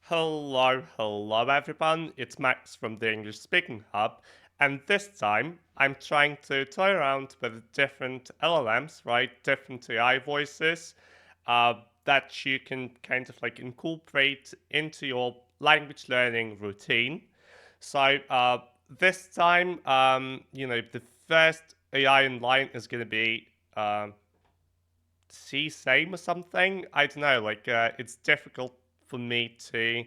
Hello everyone, it's Max from the English Speaking Hub, and this time I'm trying to toy around with different LLMs, right? Different AI voices that you can kind of like incorporate into your language learning routine. So this time, the first AI in line is going to be C same or something. I don't know, it's difficult for me to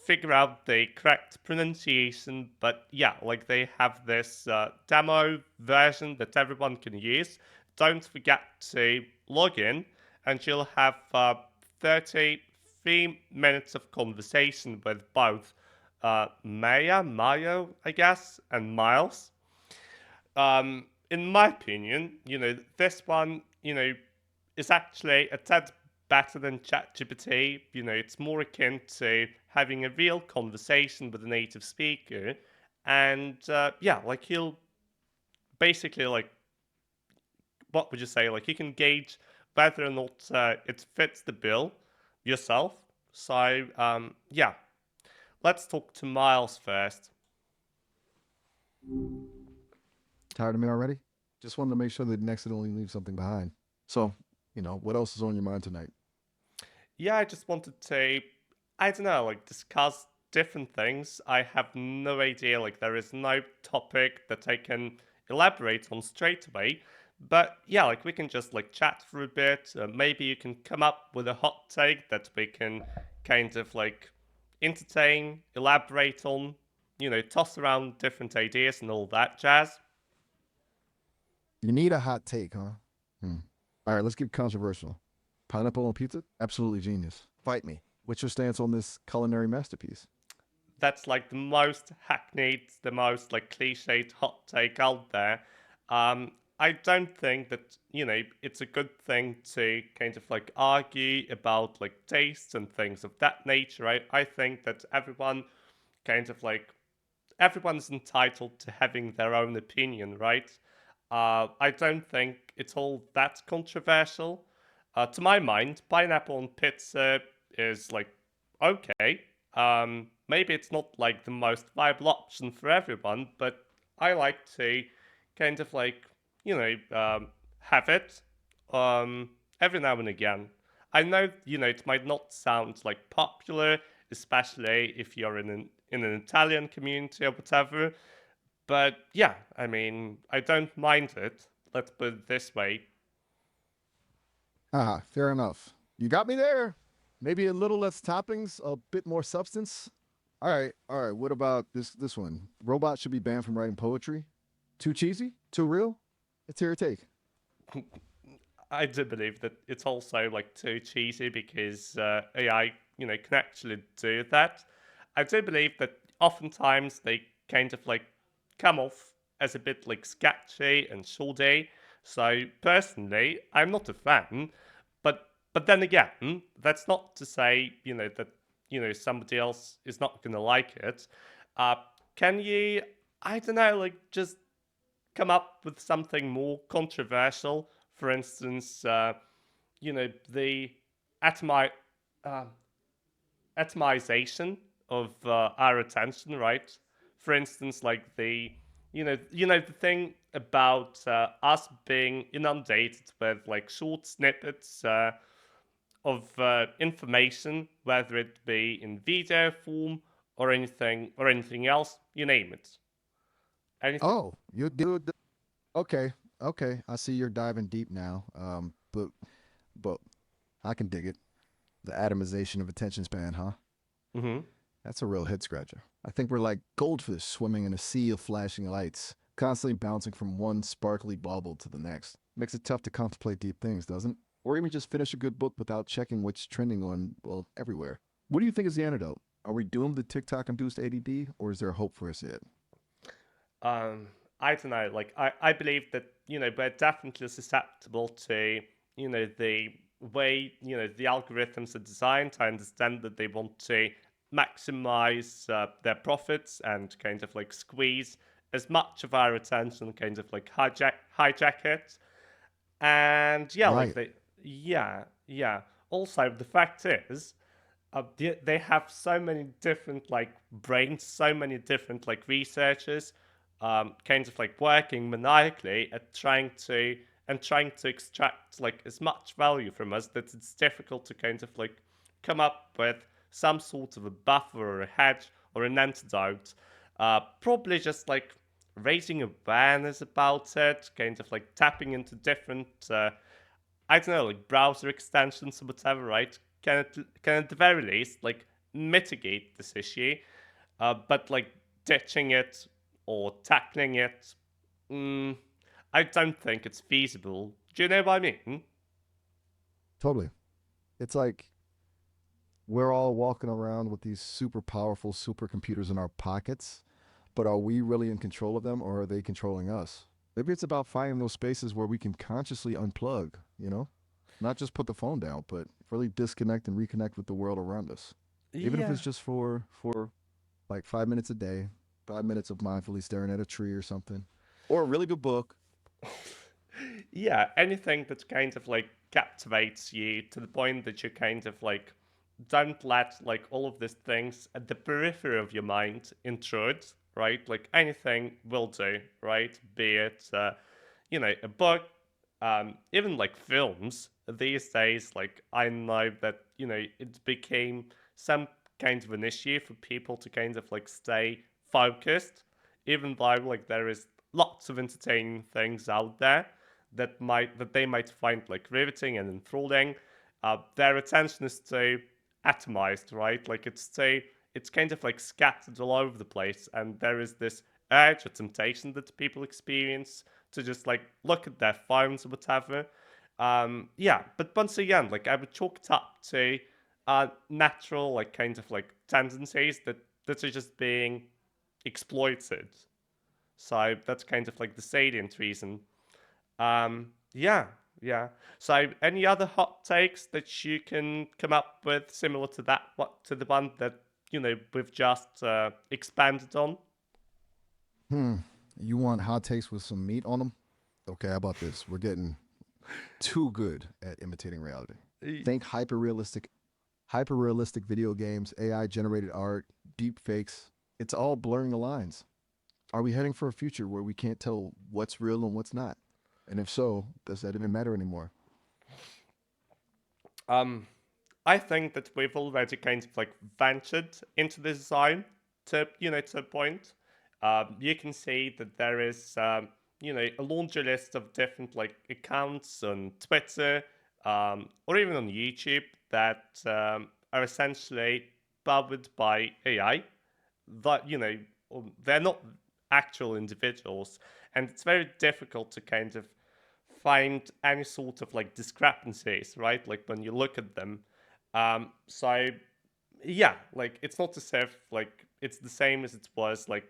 figure out the correct pronunciation, but yeah, like they have this demo version that everyone can use. Don't forget to log in, and you'll have 33 minutes of conversation with both Mayo, I guess, and Miles. In my opinion, this one, is actually a tad better than ChatGPT. It's more akin to having a real conversation with a native speaker, and yeah, like he'll basically like what would you say? Like you can gauge whether or not it fits the bill yourself. So yeah, let's talk to Miles first. Tired of me already? Just wanted to make sure they didn't accidentally leave something behind. So, what else is on your mind tonight? Yeah, I just wanted to, I don't know, like discuss different things. I have no idea, like there is no topic that I can elaborate on straight away. But yeah, like we can just like chat for a bit. Maybe you can come up with a hot take that we can kind of like entertain, elaborate on, toss around different ideas and all that jazz. You need a hot take, huh? Hmm. All right, let's get controversial. Pineapple on pizza? Absolutely genius. Fight me. What's your stance on this culinary masterpiece? That's like the most hackneyed, the most like cliched hot take out there. I don't think that it's a good thing to kind of like argue about like tastes and things of that nature. I think that kind of like everyone's entitled to having their own opinion, right? I don't think it's all that controversial. To my mind, pineapple on pizza is like okay. Maybe it's not like the most viable option for everyone, but I like to kind of like have it um, every now and again. I know it might not sound like popular, especially if you're in an Italian community or whatever. But yeah, I mean, I don't mind it. Let's put it this way. Ah, fair enough. You got me there. Maybe a little less toppings, a bit more substance. All right. What about this one? Robots should be banned from writing poetry. Too cheesy? Too real? It's your take. I do believe that it's also like too cheesy because AI, can actually do that. I do believe that oftentimes they kind of like come off as a bit like sketchy and shoddy. So personally, I'm not a fan. But then again, that's not to say that somebody else is not gonna like it. Uh, can you? I don't know, like just come up with something more controversial. For instance, the atomi- uh, atomization of our attention, right? For instance, like the thing about us being inundated with like short snippets of information, whether it be in video form or anything else, you name it. Anything. Oh, you do. Okay, okay. I see you're diving deep now. But I can dig it. The atomization of attention span, huh? Hmm. That's a real head scratcher. I think we're like goldfish swimming in a sea of flashing lights, constantly bouncing from one sparkly bauble to the next. Makes it tough to contemplate deep things, doesn't it? Or even just finish a good book without checking what's trending on, well, everywhere. What do you think is the antidote? Are we doomed to TikTok induced ADD, or is there hope for us yet? um, I don't know. Like I believe that we're definitely susceptible to the way the algorithms are designed. I understand that they want to maximize their profits and kind of like squeeze as much of our attention, kind of like hijack it. And yeah, like Right. they, yeah, yeah. Also, the fact is, they have so many different like brains, so many different like researchers, kind of like working maniacally at trying to extract like as much value from us that it's difficult to kind of like come up with some sort of a buffer or a hedge or an antidote. Probably just like raising awareness about it, kind of like tapping into different I don't know, like browser extensions or whatever, right? Can at the very least like mitigate this issue, but like ditching it or tackling it, mm, I don't think it's feasible. Do you know what I mean? Totally. It's like we're all walking around with these super powerful supercomputers in our pockets, but are we really in control of them or are they controlling us? Maybe it's about finding those spaces where we can consciously unplug, you know? Not just put the phone down, but really disconnect and reconnect with the world around us. Even if Yeah. it's just for like 5 minutes a day, 5 minutes of mindfully staring at a tree or something. Or a really good book. Yeah, anything that kind of like captivates you to the point that you kind of like don't let like all of these things at the periphery of your mind intrude, right? Like anything will do, right? Be it, a book, even like films these days. Like I know that it became some kind of an issue for people to kind of like stay focused, even though like there is lots of entertaining things out there that they might find like riveting and enthralling. Their attention is too atomized, right? Like it's kind of like scattered all over the place, and there is this urge or temptation that people experience to just like look at their phones or whatever. Yeah, but once again, like I would chalk it up to natural like kind of like tendencies that are just being exploited. So that's kind of like the salient reason. Yeah, yeah. So, any other hot takes that you can come up with similar to that, what to the one that we've just expanded on? Hmm. You want hot takes with some meat on them? Okay, how about this? We're getting too good at imitating reality. Think hyper realistic video games, AI generated art, deep fakes. It's all blurring the lines. Are we heading for a future where we can't tell what's real and what's not? And if so, does that even matter anymore? Um, I think that we've already kind of like ventured into the design to a point. You can see that there is a laundry list of different like accounts on Twitter or even on YouTube that are essentially powered by AI. That they're not actual individuals, and it's very difficult to kind of find any sort of like discrepancies, right? Like when you look at them. So yeah, like it's not as if like it's the same as it was like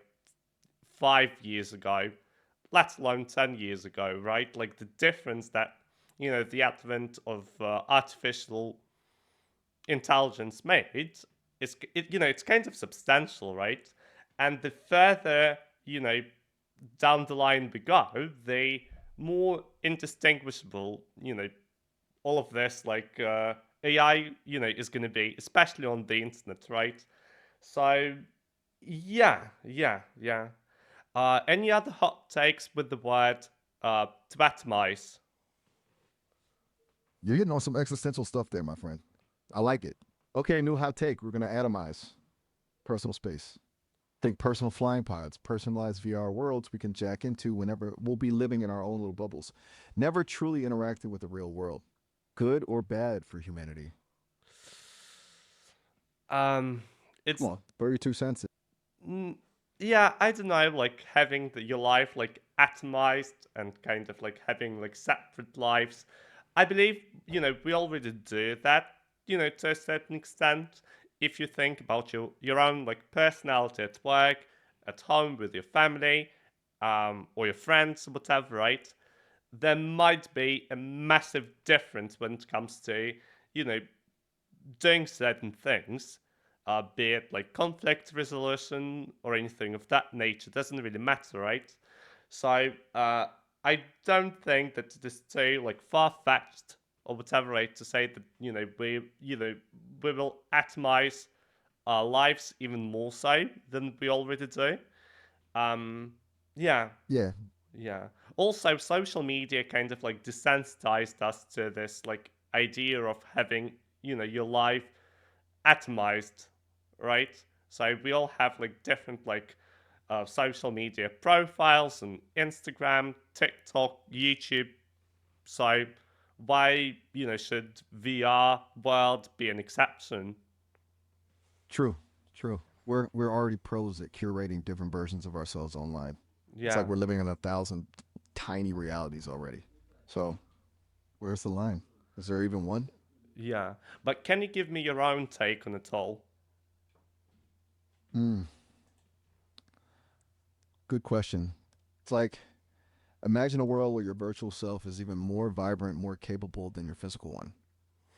5 years ago, let alone 10 years ago, right? Like the difference that the advent of artificial intelligence made is it's kind of substantial, right? And the further down the line we go, the more indistinguishable all of this like AI is going to be, especially on the internet, right? So yeah, yeah, yeah. Any other hot takes with the word to atomize? You're getting on some existential stuff there, my friend. I like it. Okay, new hot take. We're going to atomize personal space. Think personal flying pods, personalized VR worlds we can jack into whenever we'll be living in our own little bubbles, never truly interacting with the real world. Good or bad for humanity? Um, Come it's on, bury your 2 cents. mm, yeah, I don't know, like having your life like atomized and kind of like having like separate lives. I believe we already do that, to a certain extent. If you think about your own like personality at work, at home with your family, or your friends, whatever, right? There might be a massive difference when it comes to you know doing certain things, be it like conflict resolution or anything of that nature, doesn't really matter, right? So I don't think that it is too like far fetched or whatever, right? To say that we will atomize our lives even more so than we already do. Um, yeah, Yeah, yeah. Also, social media kind of like desensitized us to this like idea of having your life atomized, right? So we all have like different like social media profiles and Instagram, TikTok, YouTube. So why should VR world be an exception? true, true. We're already pros at curating different versions of ourselves online. It's like Yeah, we're living in 1,000 tiny realities already. So where's the line? Is there even one? yeah. But can you give me your own take on it all? Mm, good question. It's like imagine a world where your virtual self is even more vibrant, more capable than your physical one.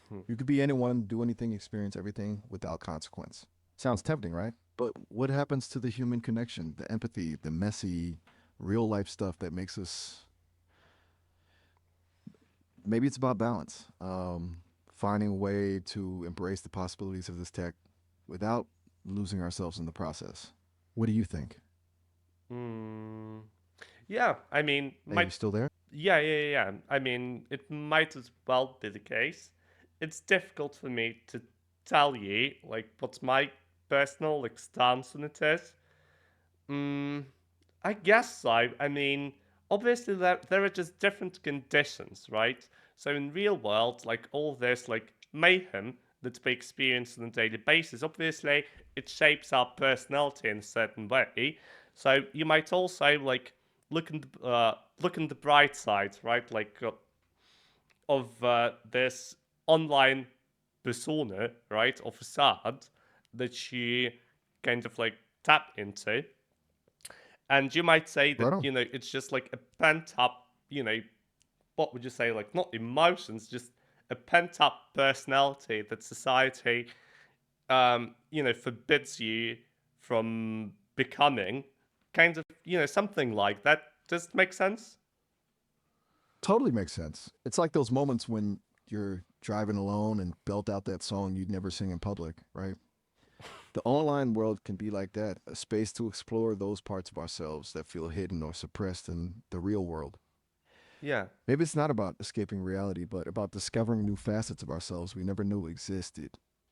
Hmm. You could be anyone, do anything, experience everything without consequence. Sounds tempting, right? But what happens to the human connection, the empathy, the messy, real life stuff that makes us. Maybe it's about balance. Finding a way to embrace the possibilities of this tech without losing ourselves in the process. What do you think? Hmm. Yeah, I mean, Hey, you still there? yeah. I mean, it might as well be the case. It's difficult for me to tell you like what's my personal like stance on it is. Mm, I guess so. I mean, obviously there are just different conditions, right? So in real world, like all this like mayhem that we experience on a daily basis, obviously it shapes our personality in a certain way. So you might also like look on the bright side, right? Like of this online persona, right, or facade that you kind of like tap into, and you might say that Right on. it's just like a pent up what would you say, like not emotions, just a pent up personality that society forbids you from becoming, kind of something like that. Does it make sense? Totally makes sense. It's like those moments when you're driving alone and belt out that song you'd never sing in public, right? The online world can be like that, a space to explore those parts of ourselves that feel hidden or suppressed in the real world. Yeah. Maybe it's not about escaping reality, but about discovering new facets of ourselves we never knew existed.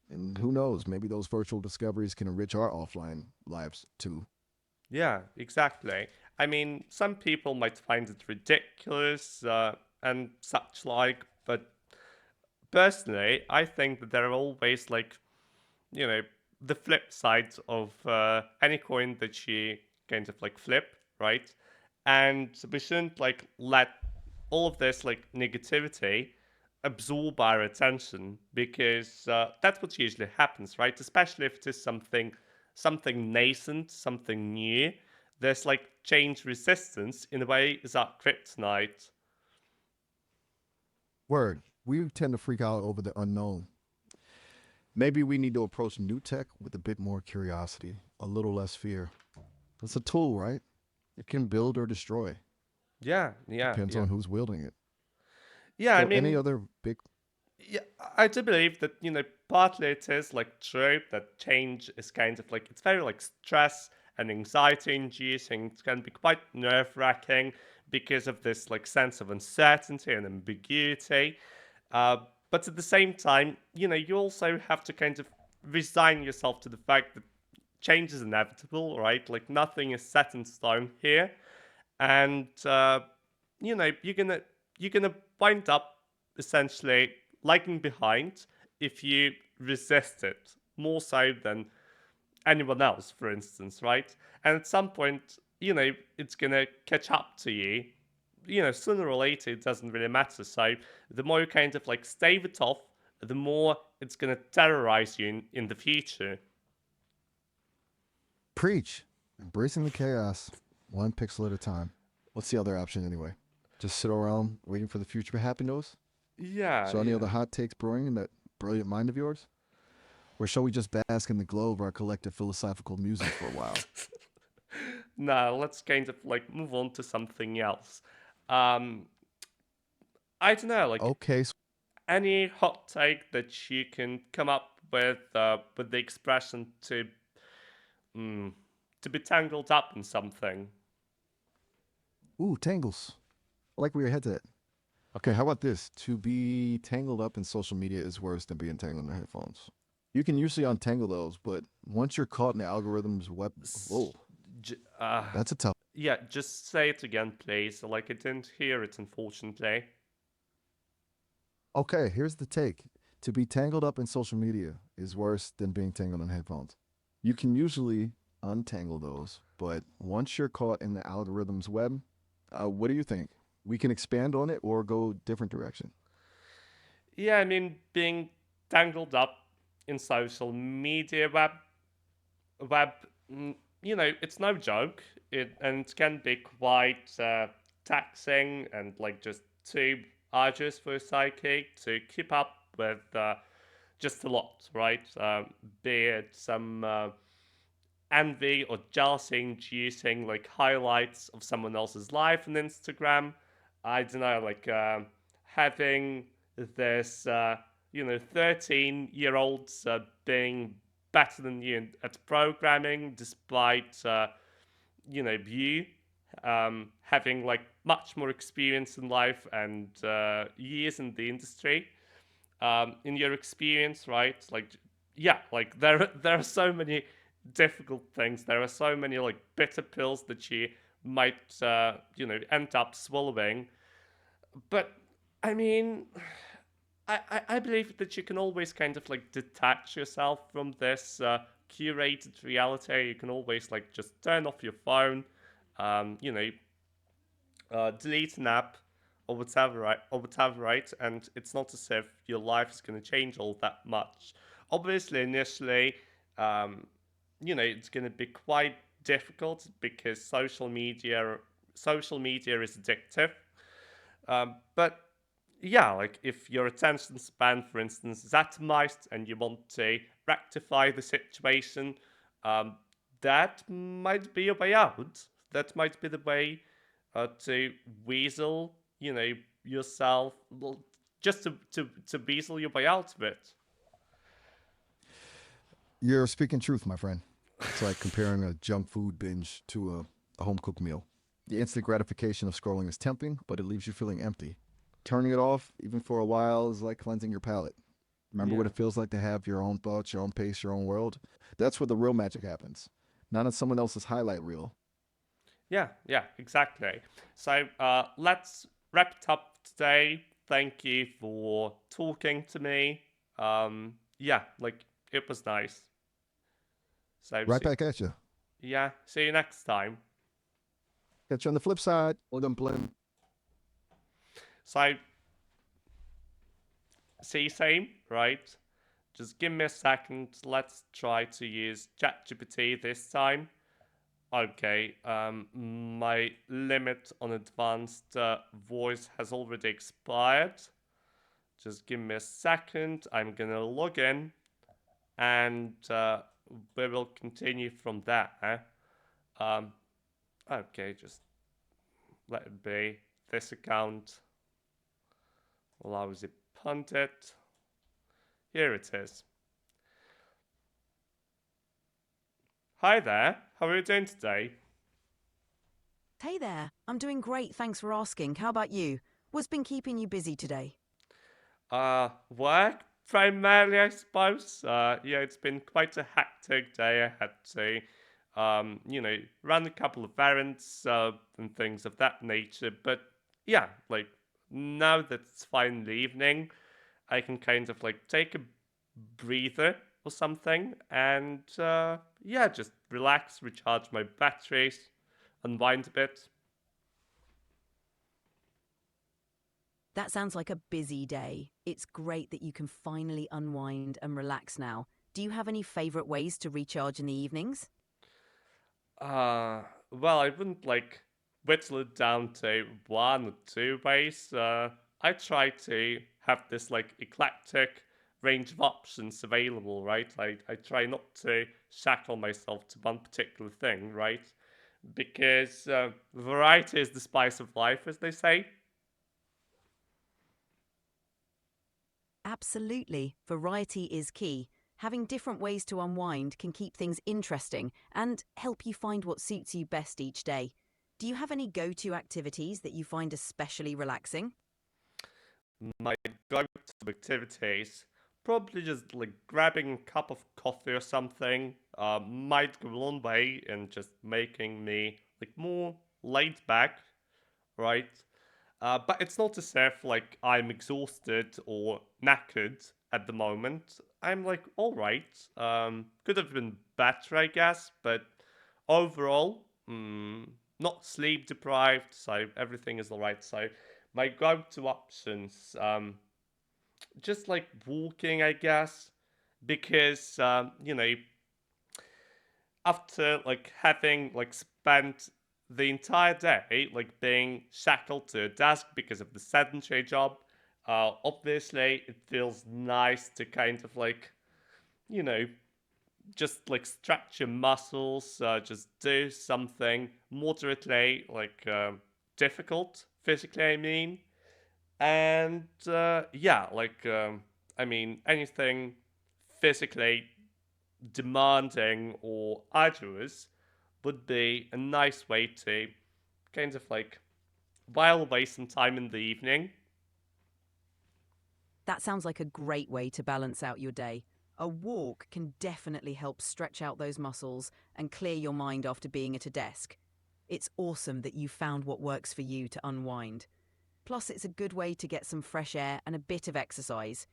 And who knows, maybe those virtual discoveries can enrich our offline lives too. Yeah, exactly. I mean, some people might find it ridiculous and such like, but personally, I think that there are always like, you know, the flip side of any coin that you kind of like flip, right? And we shouldn't like let all of this like negativity absorb our attention, because that's what usually happens, right? Especially if it is something nascent, something new. There's like change resistance in a way is our kryptonite. Word, we tend to freak out over the unknown. Maybe we need to approach new tech with a bit more curiosity, a little less fear. It's a tool, right? It can build or destroy. Yeah, yeah, Depends yeah. on who's wielding it. Yeah, I So, any mean, other big. yeah, I do believe that partly it is like true that change is kind of like it's very like stress and anxiety inducing. It can be quite nerve wracking because of this like sense of uncertainty and ambiguity. Uh, but at the same time, you also have to kind of resign yourself to the fact that change is inevitable, right? Like nothing is set in stone here, and you're gonna wind up essentially lagging behind if you resist it more so than anyone else, for instance, right? And at some point, it's gonna catch up to you. Sooner or later, it doesn't really matter. So the more you kind of like stave it off, the more it's gonna terrorize you in the future. Preach. Embracing the chaos, one pixel at a time. What's the other option anyway? Just sit around waiting for the future to happen to us? Yeah, So, any other yeah. hot takes brewing in that brilliant mind of yours? Or shall we just bask in the glow of our collective philosophical musings for a while? Now let's kind of like move on to something else. Um, I don't know, like Okay, Any hot take that you can come up with the expression mm, to be tangled up in something? Ooh, tangles. I like where your head's at. Okay, how about this? To be tangled up in social media is worse than being tangled in the headphones. You can usually untangle those, but once you're caught in the algorithm's web, S- whoa, j- uh, that's a tough. yeah, just say it again, please. Like I didn't hear it, unfortunately. Okay, here's the take. To be tangled up in social media is worse than being tangled in headphones. You can usually untangle those, but once you're caught in the algorithm's web, what do you think? We can expand on it or go different direction. Yeah, I mean, being tangled up in social media web, mm, it's no joke. It can be quite taxing and like just too arduous for a psyche to keep up with just a lot, right? Be it some envy or jealousy inducing like highlights of someone else's life on Instagram. I don't know, like having this, 13-year-olds being better than you at programming, despite, you having like much more experience in life and years in the industry. In your experience, right? Like, yeah, like there are so many difficult things. There are so many like bitter pills that you might end up swallowing. But I mean, I believe that you can always kind of like detach yourself from this curated reality. You can always like just turn off your phone, um, you know, delete an app or whatever, right? And it's not as if your life is going to change all that much. Obviously, initially, um, it's going to be quite difficult because social media is addictive. But yeah, like if your attention span, for instance, is atomized and you want to rectify the situation, um, that might be a way out. That might be the way to weasel, yourself, well, just to weasel your way out of it. You're speaking truth, my friend. It's like comparing a junk food binge to a home cooked meal. The instant gratification of scrolling is tempting, but it leaves you feeling empty. Turning it off, even for a while, is like cleansing your palate. Remember what Yeah. it feels like to have your own thoughts, your own pace, your own world? That's where the real magic happens. Not on someone else's highlight reel. Yeah, yeah, exactly. So let's wrap it up today. Thank you for talking to me. Yeah, like it was nice. So Right back at you. yeah, see you next time. Catch you on the flip side. Hold on, blame. So see same, right? Just give me a second. Let's try to use ChatGPT this time. Okay, my limit on advanced voice has already expired. Just give me a second. I'm gonna log in and we will continue from there. Um, okay, just let it be. This account allows it pundit. Here it is. Hi there. How are you doing today? Hey there, I'm doing great, thanks for asking. How about you? What's been keeping you busy today? Work primarily, I suppose. Yeah, it's been quite a hectic day. I had to, run a couple of errands and things of that nature. But yeah, like now that it's finally evening, I can kind of like take a breather or something and yeah, just relax, recharge my batteries, unwind a bit. That sounds like a busy day. It's great that you can finally unwind and relax now. Do you have any favourite ways to recharge in the evenings? Well, I wouldn't like whittle it down to one or two ways. I try to have this like eclectic range of options available, right? I try not to shackle myself to one particular thing, right? Because variety is the spice of life, as they say. Absolutely. Variety is key. Having different ways to unwind can keep things interesting and help you find what suits you best each day. Do you have any go-to activities that you find especially relaxing? My go-to activities, probably just like grabbing a cup of coffee or something, might go a long way in just making me like more laid back, right? But it's not as if like I'm exhausted or knackered at the moment. I'm like all right. Could have been better, I guess, but overall, not sleep deprived, so everything is all right. So my go-to options, just like walking, I guess, because after like having like spent the entire day like being shackled to a desk because of the sedentary job, obviously it feels nice to kind of like you know just like stretch your muscles, just do something moderately like difficult physically, I mean. And yeah, like I mean anything physically demanding or arduous would be a nice way to kind of like while away some time in the evening. That sounds like a great way to balance out your day. A walk can definitely help stretch out those muscles and clear your mind after being at a desk. It's awesome that you found what works for you to unwind. Plus, it's a good way to get some fresh air and a bit of exercise.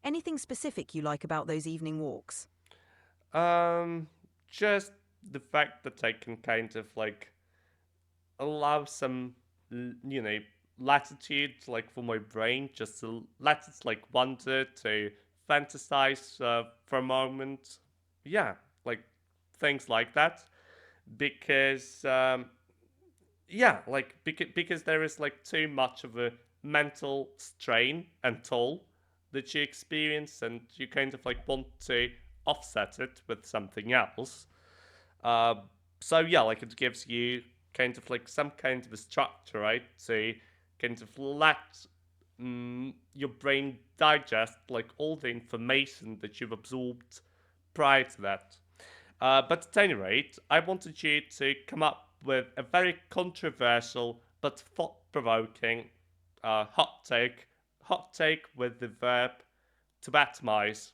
Anything specific you like about those evening walks? Um, just the fact that I can kind of like allow some, you know, latitude like for my brain, just to let it like wander to fantasize for a moment. Yeah, like things like that. Because yeah, like because there is like too much of a mental strain and toll that you experience, and you kind of like want to offset it with something else. Uh, so yeah, like it gives you kind of like some kind of a structure, right? To kind of let your brain digest like all the information that you've absorbed prior to that. But at any rate, I wanted you to come up with a very controversial but thought-provoking hot take. Hot take with the verb to atomize.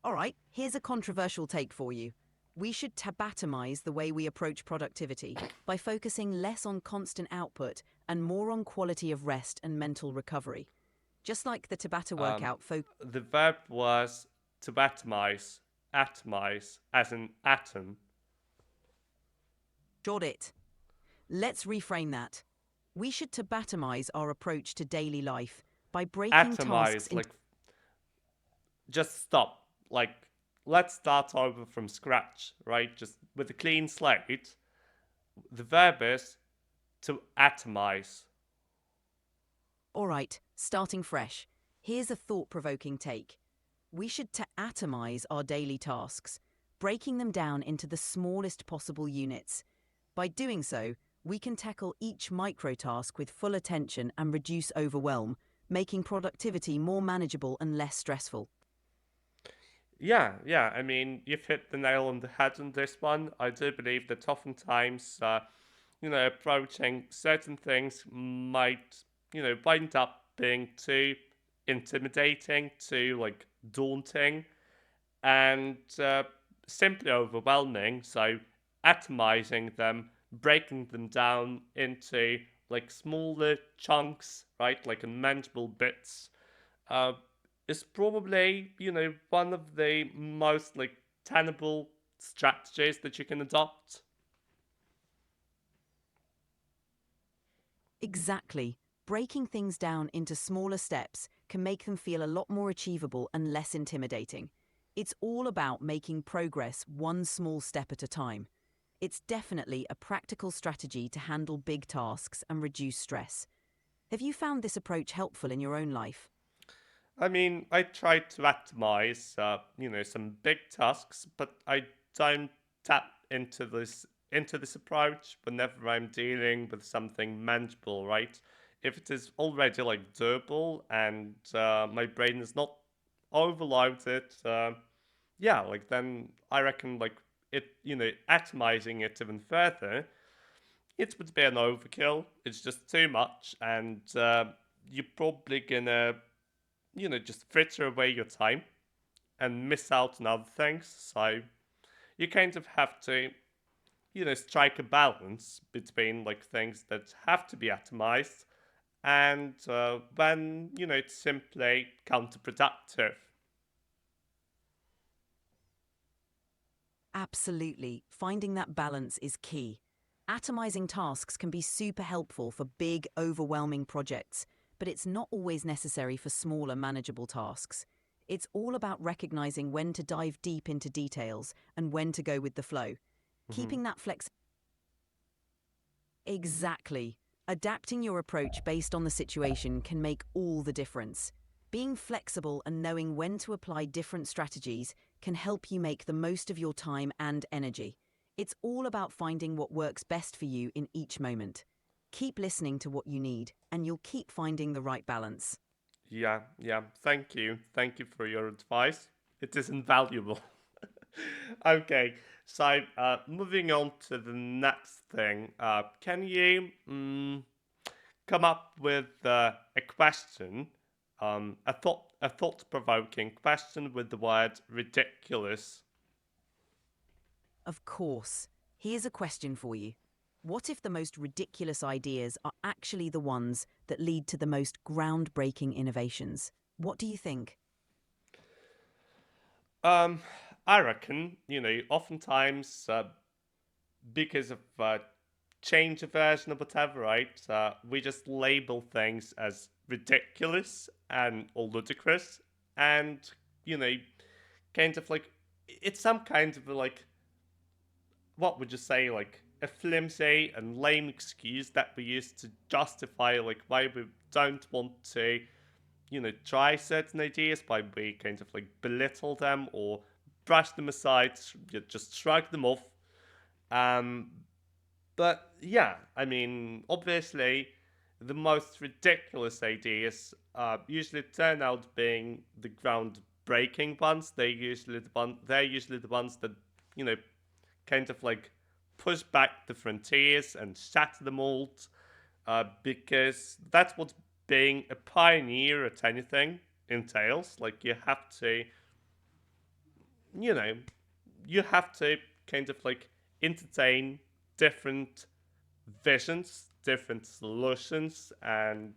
All right, here's a controversial take for you. We should tabatomize the way we approach productivity by focusing less on constant output and more on quality of rest and mental recovery. Just like the Tabata Um, workout focused. the verb was to atomize as an atom. It. Let's reframe that. We should tabatomize our approach to daily life by breaking tasks Atomize, into. like just stop. Like let's start over from scratch, right? Just with a clean slate. The verb is to atomize. All right, starting fresh. Here's a thought provoking take. We should atomize our daily tasks, breaking them down into the smallest possible units. By doing so, we can tackle each micro task with full attention and reduce overwhelm, making productivity more manageable and less stressful. Yeah, yeah. I mean, you've hit the nail on the head on this one. I do believe that oftentimes, approaching certain things might, wind up being too intimidating, too like daunting, and simply overwhelming. So, atomizing them, breaking them down into like smaller chunks, right, like in manageable bits, uh, is probably one of the most like tenable strategies that you can adopt. Exactly. Breaking things down into smaller steps can make them feel a lot more achievable and less intimidating. It's all about making progress one small step at a time. It's definitely a practical strategy to handle big tasks and reduce stress. Have you found this approach helpful in your own life? I mean, I try to atomize, some big tasks, but I don't tap into this approach whenever I'm dealing with something manageable, right? if it is already like doable and my brain is not overloaded, yeah, like then I reckon like it, atomizing it even further, it would be an overkill. It's just too much, and you're probably gonna, just fritter away your time and miss out on other things. So you kind of have to, strike a balance between like things that have to be atomized and when, it's simply counterproductive. Absolutely. Finding that balance is key. Atomizing tasks can be super helpful for big, overwhelming projects, but it's not always necessary for smaller, manageable tasks. It's all about recognizing when to dive deep into details and when to go with the flow. Hmm. Keeping that flex. Exactly. Adapting your approach based on the situation can make all the difference. Being flexible and knowing when to apply different strategies can help you make the most of your time and energy. It's all about finding what works best for you in each moment. Keep listening to what you need, and you'll keep finding the right balance. Yeah, yeah. Thank you. Thank you for your advice. It is invaluable. Okay, so moving on to the next thing. Can you come up with a question, a thought-provoking question with the word ridiculous? Of course. Here's a question for you. What if the most ridiculous ideas are actually the ones that lead to the most groundbreaking innovations? What do you think? Um, I reckon, oftentimes because of change of version or whatever, right? We just label things as ridiculous and or ludicrous, and you know, kind of like it's some kind of like what would you say, like a flimsy and lame excuse that we use to justify like why we don't want to, try certain ideas, why we kind of like belittle them or brush them aside, just shrug them off. Um, But yeah, I mean, obviously, the most ridiculous ideas usually turn out being the groundbreaking ones. They're usually the ones that you know kind of like push back the frontiers and shatter the mold. Because that's what being a pioneer at anything entails. Like you know, you have to kind of like entertain different visions, different solutions, and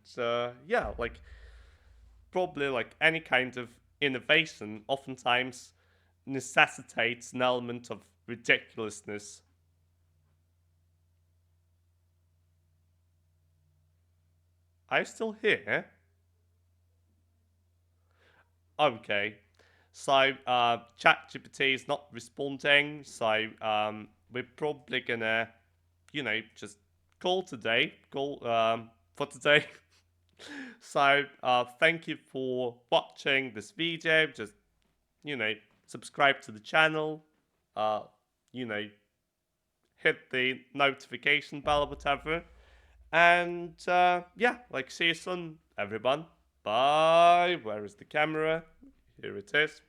yeah, like probably like any kind of innovation, oftentimes necessitates an element of ridiculousness. Are you still here? Okay. So ChatGPT is not responding, so we're probably gonna, just call for today. So thank you for watching this video. Just you know, subscribe to the channel. Uh, you know, hit the notification bell or whatever. And yeah, like see you soon, everyone. Bye. Where is the camera? Here it is.